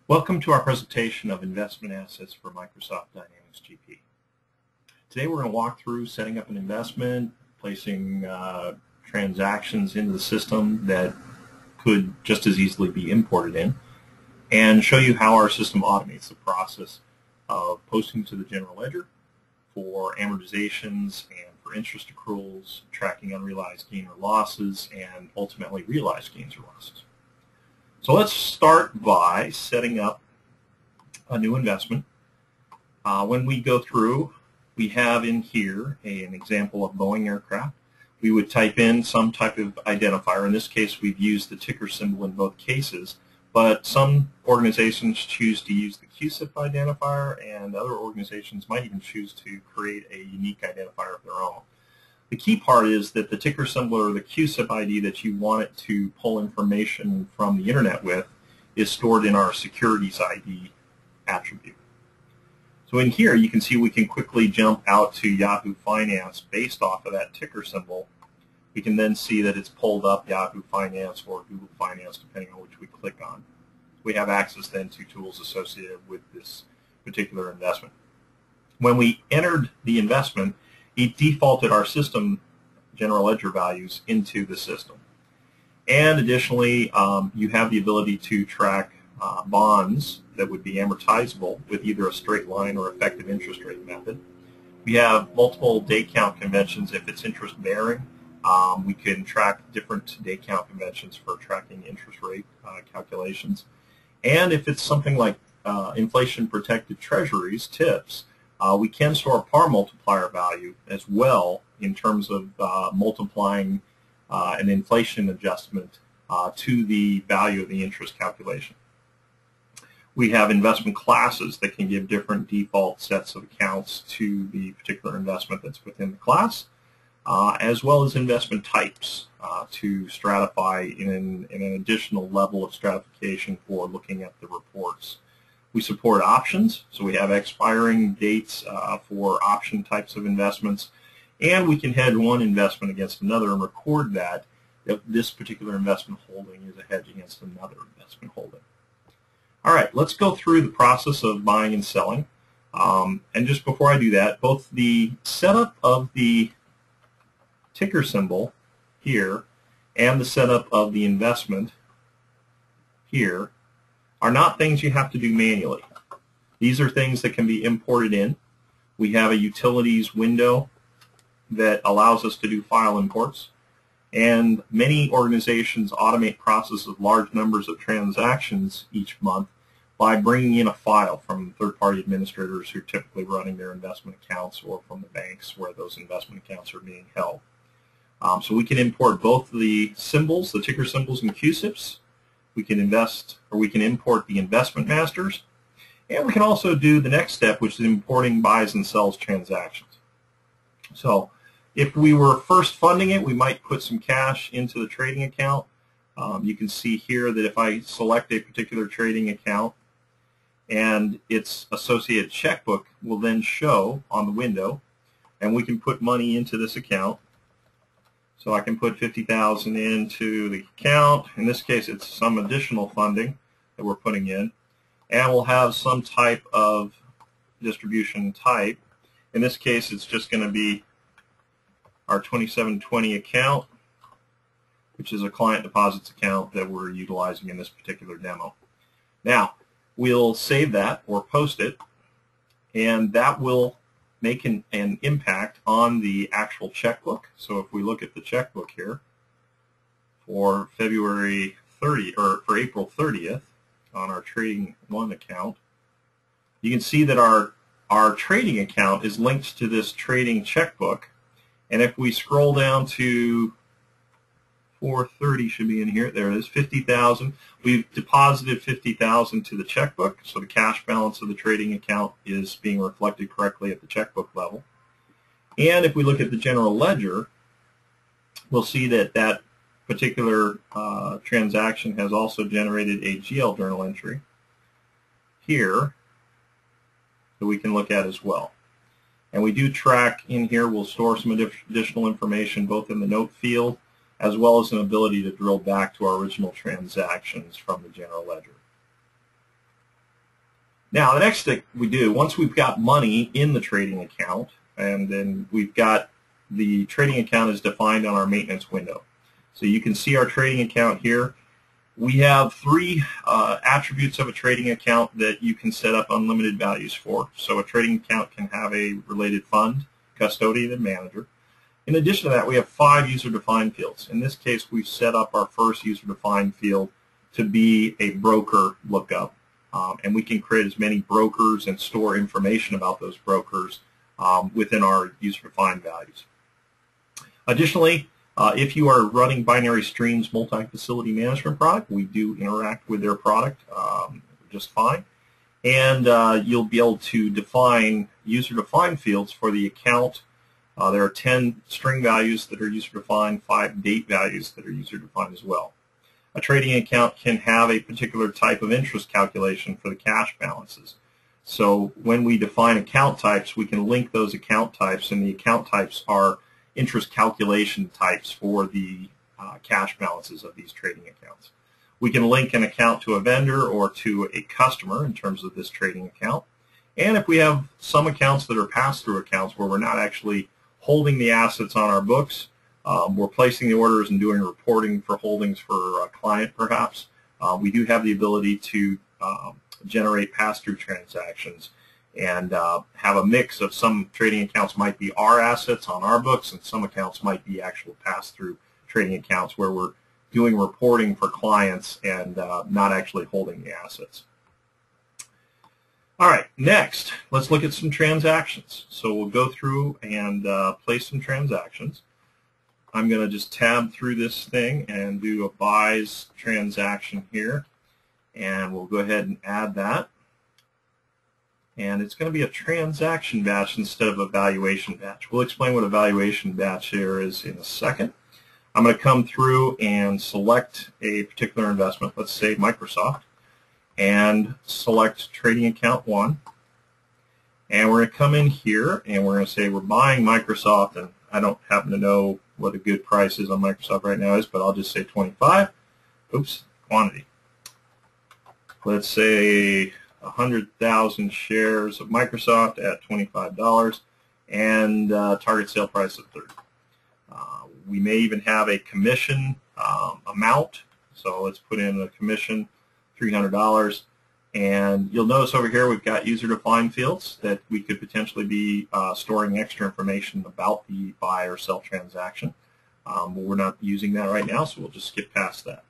Welcome to our presentation of investment assets for Microsoft Dynamics GP. Today we're going to walk through setting up an investment, placing transactions into the system that could just as easily be imported in, and show you how our system automates the process of posting to the general ledger for amortizations and for interest accruals, tracking unrealized gain or losses, and ultimately realized gains or losses. So let's start by setting up a new investment. When we go through, we have in here an example of Boeing aircraft. We would type in some type of identifier. In this case, we've used the ticker symbol in both cases, but some organizations choose to use the CUSIP identifier, and other organizations might even choose to create a unique identifier of their own. The key part is that the ticker symbol or the CUSIP ID that you want it to pull information from the internet with is stored in our securities ID attribute. So in here you can see we can quickly jump out to Yahoo Finance based off of that ticker symbol. We can then see that it's pulled up Yahoo Finance or Google Finance depending on which we click on. We have access then to tools associated with this particular investment. When we entered the investment, it defaulted our system general ledger values into the system. And additionally, you have the ability to track bonds that would be amortizable with either a straight line or effective interest rate method. We have multiple day count conventions. If it's interest bearing, we can track different day count conventions for tracking interest rate calculations. And if it's something like inflation protected treasuries, TIPS, we can store a par multiplier value as well in terms of multiplying an inflation adjustment to the value of the interest calculation. We have investment classes that can give different default sets of accounts to the particular investment that's within the class, as well as investment types to stratify in an additional level of stratification for looking at the reports. We support options, so we have expiring dates for option types of investments, and we can hedge one investment against another and record that if this particular investment holding is a hedge against another investment holding. All right, let's go through the process of buying and selling. And just before I do that, both the setup of the ticker symbol here and the setup of the investment here are not things you have to do manually. These are things that can be imported in. We have a utilities window that allows us to do file imports, and many organizations automate process of large numbers of transactions each month by bringing in a file from third-party administrators who are typically running their investment accounts or from the banks where those investment accounts are being held. So we can import both the symbols, the ticker symbols and CUSIPs. We can import the investment masters, and we can also do the next step, which is importing buys and sells transactions. So if we were first funding it, we might put some cash into the trading account. You can see here that if I select a particular trading account and its associated checkbook will then show on the window, and we can put money into this account. So I can put $50,000 into the account. In this case, it's some additional funding that we're putting in. And we'll have some type of distribution type. In this case, it's just going to be our 2720 account, which is a client deposits account that we're utilizing in this particular demo. Now, we'll save that or post it, and that will make an impact on the actual checkbook. So if we look at the checkbook here for February 30 or for April 30th on our trading one account, you can see that our trading account is linked to this trading checkbook. And if we scroll down to 430 should be in here. There it is, 50,000. We've deposited 50,000 to the checkbook, so the cash balance of the trading account is being reflected correctly at the checkbook level. And if we look at the general ledger, we'll see that that particular transaction has also generated a GL journal entry here that we can look at as well. And we do track in here. We'll store some additional information both in the note field as well as an ability to drill back to our original transactions from the general ledger. Now, the next thing we do, once we've got money in the trading account, and then we've got the trading account is defined on our maintenance window. So you can see our trading account here. We have three attributes of a trading account that you can set up unlimited values for. So a trading account can have a related fund, custodian, and manager. In addition to that, we have 5 user-defined fields. In this case, we've set up our first user-defined field to be a broker lookup. And we can create as many brokers and store information about those brokers within our user-defined values. Additionally, if you are running Binary Stream's multi-facility management product, we do interact with their product just fine. And you'll be able to define user-defined fields for the account. There are 10 string values that are user-defined, 5 date values that are user-defined as well. A trading account can have a particular type of interest calculation for the cash balances. So when we define account types, we can link those account types, and the account types are interest calculation types for the cash balances of these trading accounts. We can link an account to a vendor or to a customer in terms of this trading account. And if we have some accounts that are pass-through accounts where we're not actually holding the assets on our books, we're placing the orders and doing reporting for holdings for a client perhaps, we do have the ability to generate pass-through transactions and have a mix of some trading accounts might be our assets on our books, and some accounts might be actual pass-through trading accounts where we're doing reporting for clients and not actually holding the assets. All right, next, let's look at some transactions. So we'll go through and place some transactions. I'm going to just tab through this thing and do a buys transaction here, and we'll go ahead and add that. And it's going to be a transaction batch instead of a valuation batch. We'll explain what a valuation batch here is in a second. I'm going to come through and select a particular investment, let's say Microsoft, and select trading account 1. And we're going to come in here and we're going to say we're buying Microsoft, and I don't happen to know what a good price is on Microsoft right now is, but I'll just say 25. Oops, quantity. Let's say 100,000 shares of Microsoft at $25 and target sale price of 30. We may even have a commission amount, so let's put in a commission, $300. And you'll notice over here we've got user-defined fields that we could potentially be storing extra information about the buy or sell transaction. But we're not using that right now, so we'll just skip past that.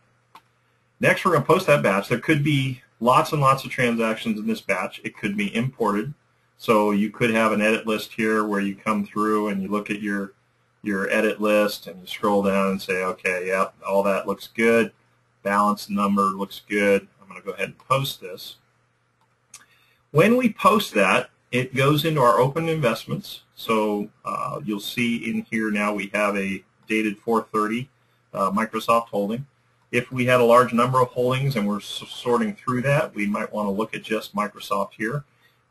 Next, we're going to post that batch. There could be lots and lots of transactions in this batch. It could be imported. So you could have an edit list here where you come through and you look at your edit list and you scroll down and say, okay, yep, all that looks good. Balance number looks good. I'm going to go ahead and post this. When we post that, it goes into our open investments. So you'll see in here now we have a dated 4/30 Microsoft holding. If we had a large number of holdings and we're sorting through that, we might want to look at just Microsoft here.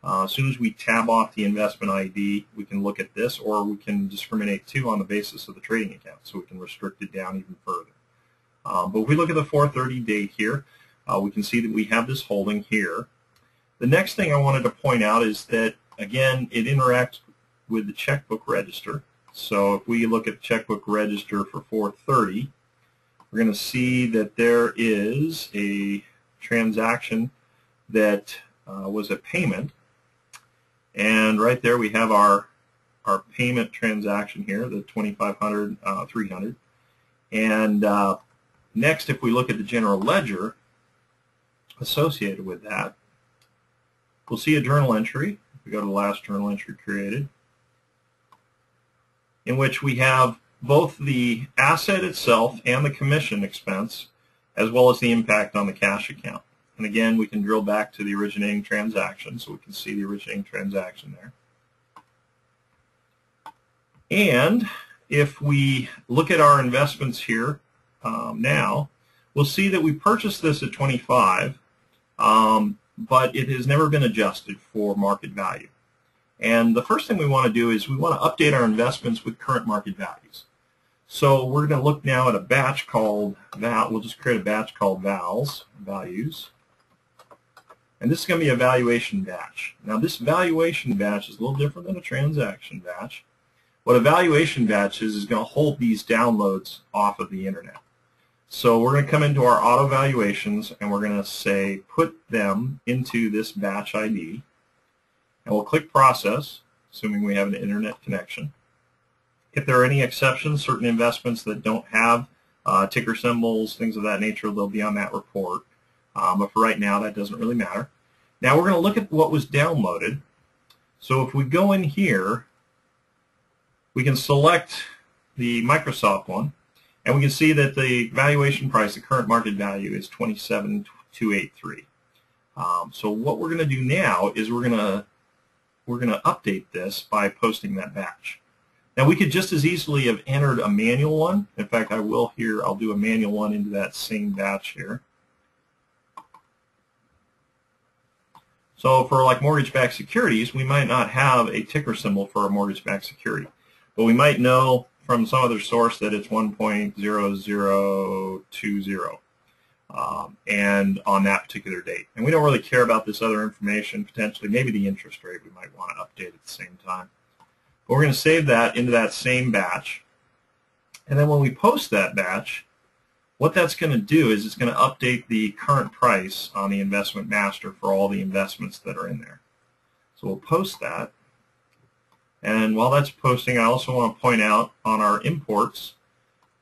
As soon as we tab off the investment ID, we can look at this, or we can discriminate too on the basis of the trading account, so we can restrict it down even further. But if we look at the 4/30 date here, we can see that we have this holding here. The next thing I wanted to point out is that, again, it interacts with the checkbook register. So if we look at checkbook register for 4/30, we're going to see that there is a transaction that was a payment. And right there we have our payment transaction here, the 2,500, 300. And next, if we look at the general ledger associated with that, we'll see a journal entry. If we go to the last journal entry created, in which we have both the asset itself and the commission expense, as well as the impact on the cash account. And again, we can drill back to the originating transaction, so we can see the originating transaction there. And if we look at our investments here now, we'll see that we purchased this at 25, but it has never been adjusted for market value. And the first thing we want to do is we want to update our investments with current market values. So we're going to look now at a batch called we'll just create a batch called values. And this is going to be a valuation batch. Now this valuation batch is a little different than a transaction batch. What a valuation batch is going to hold these downloads off of the internet. So we're going to come into our auto valuations and we're going to say put them into this batch ID. And we'll click process, assuming we have an internet connection. If there are any exceptions, certain investments that don't have ticker symbols, things of that nature, they'll be on that report. But for right now, that doesn't really matter. Now we're going to look at what was downloaded. So if we go in here, we can select the Microsoft one, and we can see that the valuation price, the current market value, is $27,283. So what we're going to do now is we're going to update this by posting that batch. Now we could just as easily have entered a manual one. In fact, I will here. I'll do a manual one into that same batch here. So for like mortgage-backed securities, we might not have a ticker symbol for a mortgage-backed security, but we might know from some other source that it's 1.0020 and on that particular date. And we don't really care about this other information, potentially maybe the interest rate we might want to update at the same time. But we're going to save that into that same batch. And then when we post that batch, what that's going to do is it's going to update the current price on the investment master for all the investments that are in there. So we'll post that. And while that's posting, I also want to point out on our imports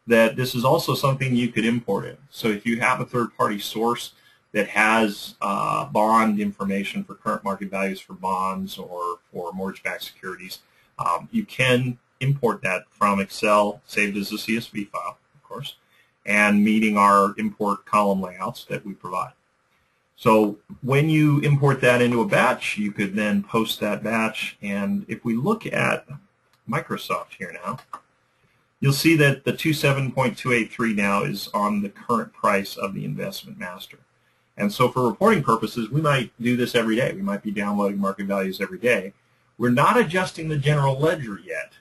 that this is also something you could import in. So if you have a third-party source that has bond information for current market values for bonds or for mortgage-backed securities, you can import that from Excel, saved as a CSV file, of course, and meeting our import column layouts that we provide. So when you import that into a batch, you could then post that batch. And if we look at Microsoft here now, you'll see that the 27.283 now is on the current price of the investment master. And so for reporting purposes, we might do this every day. We might be downloading market values every day. We're not adjusting the general ledger yet.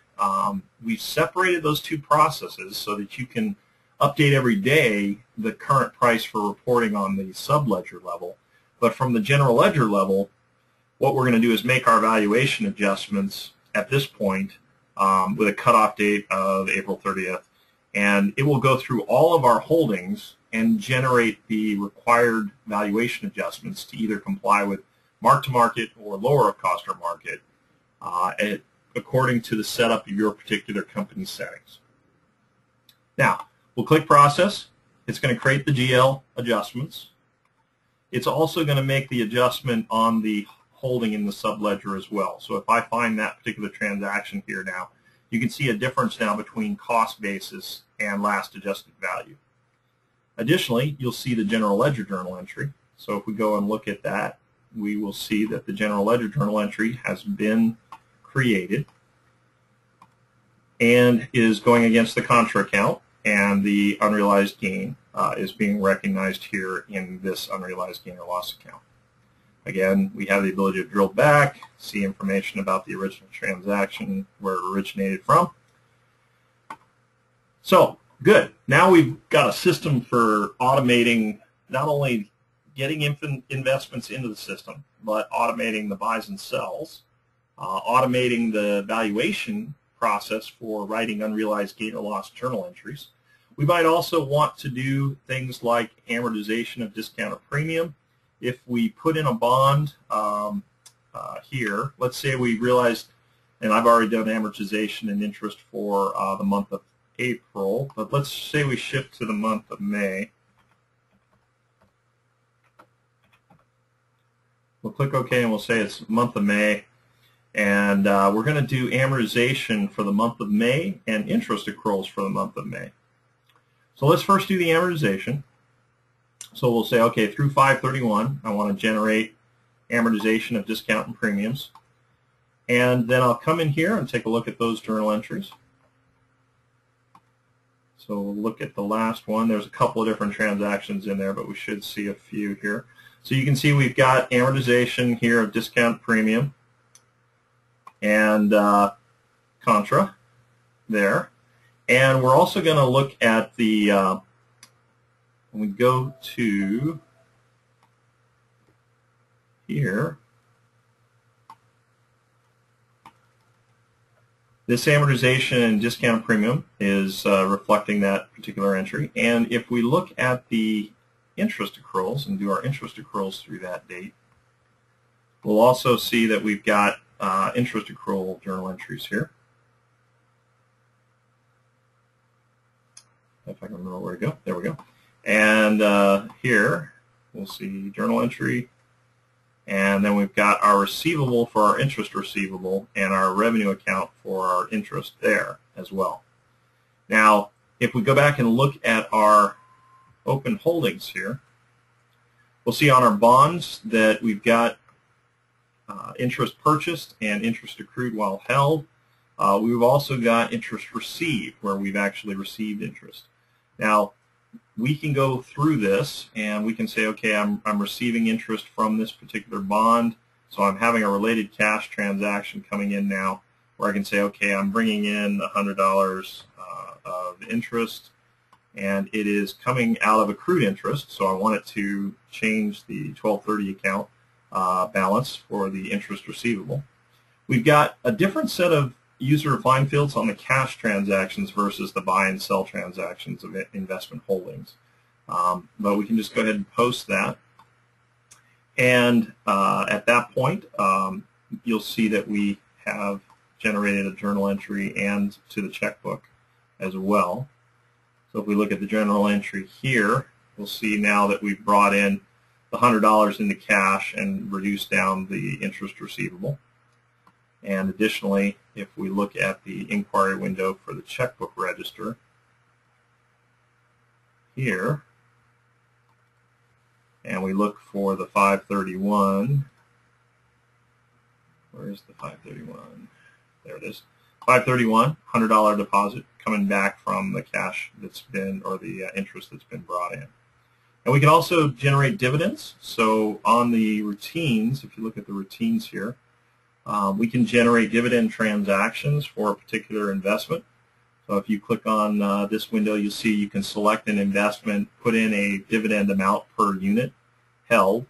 We've separated those two processes so that you can update every day the current price for reporting on the sub-ledger level. But from the general ledger level, what we're going to do is make our valuation adjustments at this point with a cutoff date of April 30th. And it will go through all of our holdings and generate the required valuation adjustments to either comply with mark-to-market or lower of cost or market according to the setup of your particular company's settings. Now, we'll click Process. It's going to create the GL adjustments. It's also going to make the adjustment on the holding in the subledger as well. So if I find that particular transaction here now, you can see a difference now between cost basis and last adjusted value. Additionally, you'll see the general ledger journal entry. So if we go and look at that, we will see that the general ledger journal entry has been created and is going against the contra account, and the unrealized gain is being recognized here in this unrealized gain or loss account. Again, we have the ability to drill back, see information about the original transaction, where it originated from. So, good. Now we've got a system for automating not only getting investments into the system, but automating the buys and sells, automating the valuation process for writing unrealized gain or loss journal entries. We might also want to do things like amortization of discount or premium. If we put in a bond here, let's say we realized, and I've already done amortization and interest for the month of April, but let's say we shift to the month of May. We'll click OK and we'll say it's month of May. And we're going to do amortization for the month of May and interest accruals for the month of May. So let's first do the amortization. So we'll say, okay, through 5/31, I want to generate amortization of discount and premiums. And then I'll come in here and take a look at those journal entries. So we'll look at the last one. There's a couple of different transactions in there, but we should see a few here. So you can see we've got amortization here of discount premium and contra there. And we're also going to look at the, when we go to here, this amortization and discount premium is reflecting that particular entry. And if we look at the interest accruals and do our interest accruals through that date, we'll also see that we've got interest accrual journal entries here. If I can remember where to go. There we go. And here we'll see journal entry. And then we've got our receivable for our interest receivable and our revenue account for our interest there as well. Now, if we go back and look at our open holdings here, we'll see on our bonds that we've got interest purchased and interest accrued while held. We've also got interest received, where we've actually received interest. Now, we can go through this and we can say, okay, I'm receiving interest from this particular bond, so I'm having a related cash transaction coming in now, where I can say, okay, I'm bringing in $100 of interest, and it is coming out of accrued interest, so I want it to change the 1230 account balance for the interest receivable. We've got a different set of user-defined fields on the cash transactions versus the buy and sell transactions of investment holdings. But we can just go ahead and post that. And at that point, you'll see that we have generated a journal entry and to the checkbook as well. So if we look at the journal entry here, we'll see now that we've brought in the $100 into cash and reduced down the interest receivable. And additionally, if we look at the inquiry window for the checkbook register here, and we look for the 531, where's the 531? There it is. 531, $100 deposit coming back from the cash that's been, or the interest that's been brought in. And we can also generate dividends. So on the routines, if you look at the routines here, we can generate dividend transactions for a particular investment. So if you click on this window, you'll see you can select an investment, put in a dividend amount per unit held,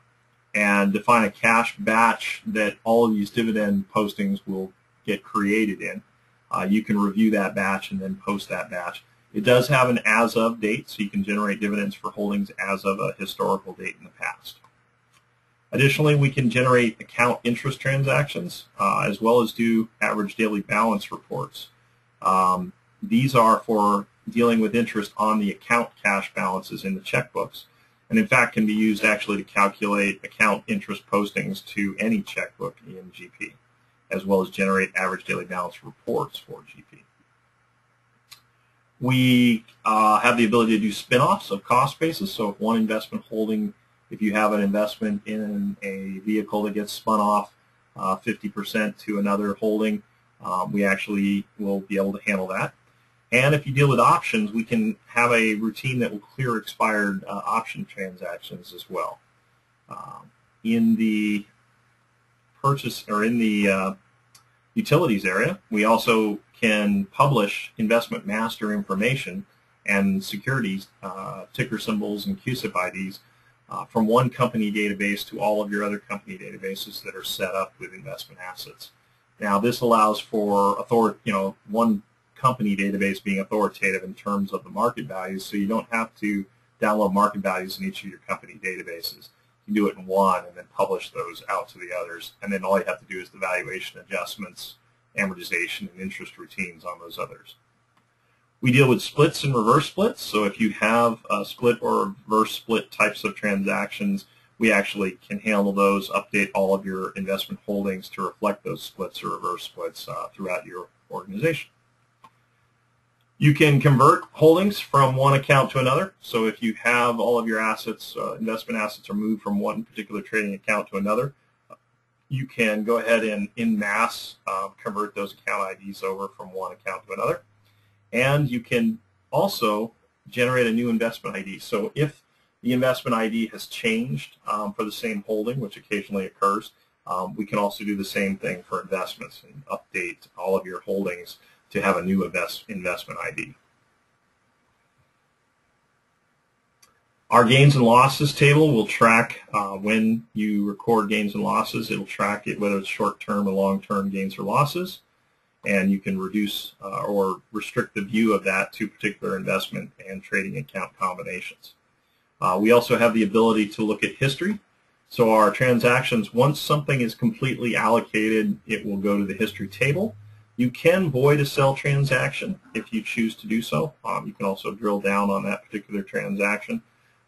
and define a cash batch that all of these dividend postings will get created in. You can review that batch and then post that batch. It does have an as-of date, so you can generate dividends for holdings as of a historical date in the past. Additionally, we can generate account interest transactions as well as do average daily balance reports. These are for dealing with interest on the account cash balances in the checkbooks, and in fact can be used actually to calculate account interest postings to any checkbook in GP, as well as generate average daily balance reports for GP. We have the ability to do spin-offs of cost basis, so if one investment holding, if you have an investment in a vehicle that gets spun off 50% to another holding, we actually will be able to handle that. And if you deal with options, we can have a routine that will clear expired option transactions as well. In the purchase, or in the utilities area, we also can publish investment master information and securities, ticker symbols and CUSIP IDs from one company database to all of your other company databases that are set up with investment assets. Now, this allows for one company database being authoritative in terms of the market values, so you don't have to download market values in each of your company databases. You can do it in one and then publish those out to the others, and then all you have to do is the valuation adjustments, amortization, and interest routines on those others. We deal with splits and reverse splits, so if you have split or reverse split types of transactions, we actually can handle those, update all of your investment holdings to reflect those splits or reverse splits throughout your organization. You can convert holdings from one account to another, so if you have all of your assets, investment assets are moved from one particular trading account to another, you can go ahead and en masse convert those account IDs over from one account to another. And you can also generate a new investment ID. So if the investment ID has changed for the same holding, which occasionally occurs, we can also do the same thing for investments and update all of your holdings to have a new investment ID. Our gains and losses table will track when you record gains and losses. It'll track it whether it's short-term or long-term gains or losses, and you can reduce or restrict the view of that to particular investment and trading account combinations. We also have the ability to look at history. So our transactions, once something is completely allocated, it will go to the history table. You can void a sell transaction if you choose to do so. You can also drill down on that particular transaction.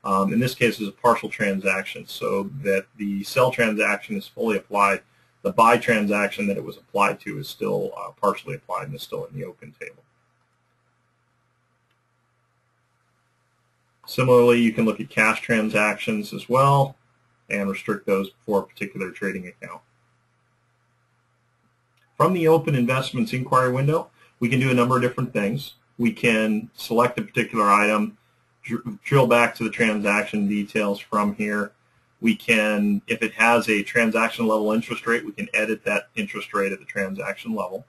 In this case, it's a partial transaction, so that the sell transaction is fully applied. The buy transaction that it was applied to is still partially applied and is still in the open table. Similarly, you can look at cash transactions as well and restrict those for a particular trading account. From the Open Investments Inquiry window, we can do a number of different things. We can select a particular item, drill back to the transaction details from here. We can, if it has a transaction level interest rate, we can edit that interest rate at the transaction level.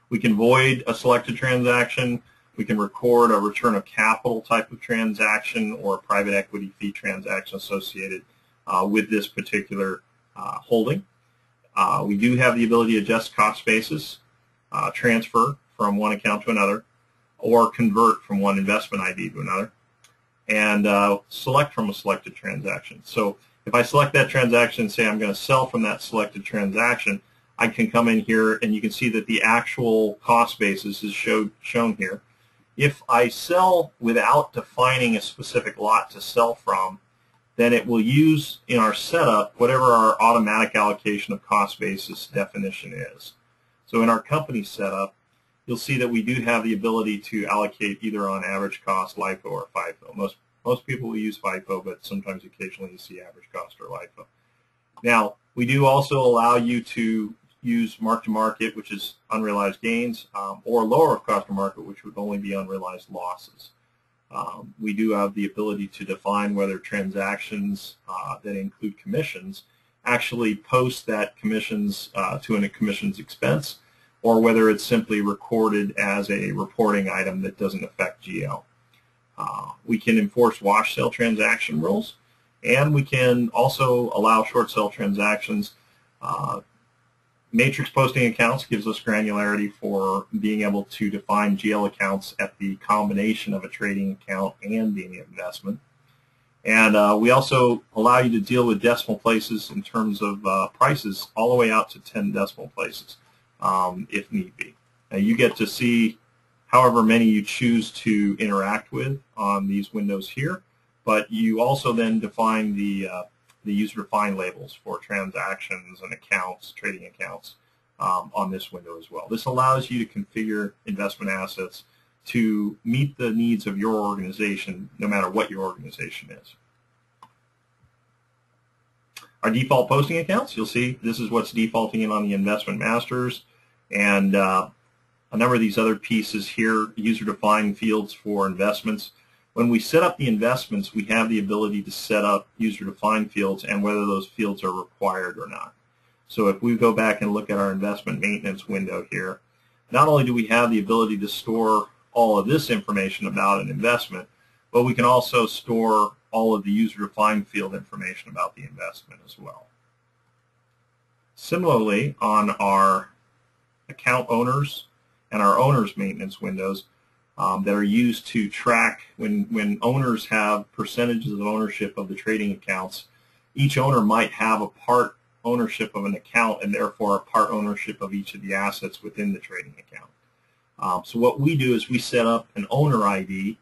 We can void a selected transaction. We can record a return of capital type of transaction or a private equity fee transaction associated with this particular holding. We do have the ability to adjust cost basis, transfer from one account to another, or convert from one investment ID to another, and select from a selected transaction. So if I select that transaction and say I'm going to sell from that selected transaction, I can come in here and you can see that the actual cost basis is shown here. If I sell without defining a specific lot to sell from, then it will use in our setup whatever our automatic allocation of cost basis definition is. So in our company setup, you'll see that we do have the ability to allocate either on average cost, LIFO, or FIFO. Most people will use FIFO, but sometimes occasionally you see average cost or LIFO. Now, we do also allow you to use mark-to-market, which is unrealized gains, or lower of cost to market, which would only be unrealized losses. We do have the ability to define whether transactions that include commissions actually post that commissions to a commissions expense, or whether it's simply recorded as a reporting item that doesn't affect GL. We can enforce wash sale transaction rules, and we can also allow short sale transactions. Matrix posting accounts gives us granularity for being able to define GL accounts at the combination of a trading account and the investment. And we also allow you to deal with decimal places in terms of prices all the way out to 10 decimal places if need be. Now you get to see however many you choose to interact with on these windows here, but you also then define the user-defined labels for transactions and accounts, trading accounts, on this window as well. This allows you to configure investment assets to meet the needs of your organization, no matter what your organization is. Our default posting accounts, you'll see this is what's defaulting in on the investment masters, and a number of these other pieces here, user-defined fields for investments. When we set up the investments, we have the ability to set up user-defined fields and whether those fields are required or not. So if we go back and look at our investment maintenance window here, not only do we have the ability to store all of this information about an investment, but we can also store all of the user-defined field information about the investment as well. Similarly, on our account owners and our owners maintenance windows, that are used to track when owners have percentages of ownership of the trading accounts. Each owner might have a part ownership of an account and therefore a part ownership of each of the assets within the trading account. So what we do is we set up an owner ID,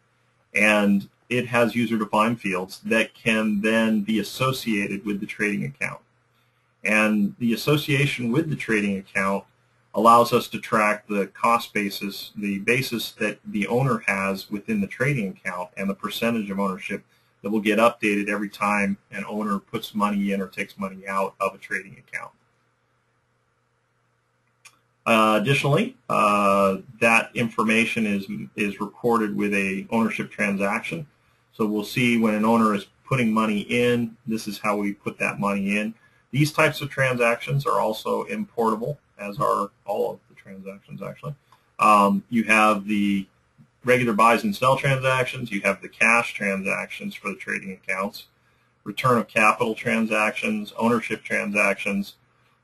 and it has user-defined fields that can then be associated with the trading account. And the association with the trading account allows us to track the cost basis, the basis that the owner has within the trading account, and the percentage of ownership that will get updated every time an owner puts money in or takes money out of a trading account. Additionally, that information is recorded with a ownership transaction. So we'll see when an owner is putting money in, this is how we put that money in. These types of transactions are also importable, as are all of the transactions actually. You have the regular buys and sell transactions. You have the cash transactions for the trading accounts, return of capital transactions, ownership transactions.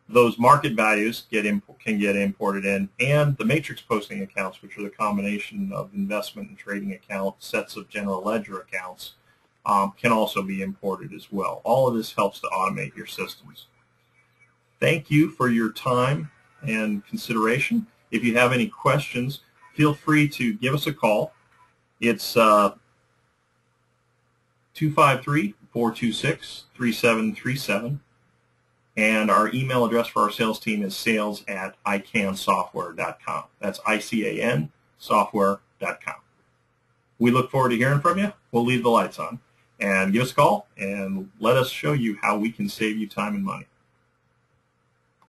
Those market values can get imported in, and the matrix posting accounts, which are the combination of investment and trading account sets of general ledger accounts, can also be imported as well. All of this helps to automate your systems. Thank you for your time and consideration. If you have any questions, feel free to give us a call. It's 253-426-3737. And our email address for our sales team is sales@icansoftware.com. That's ICAN software.com. We look forward to hearing from you. We'll leave the lights on. And give us a call and let us show you how we can save you time and money.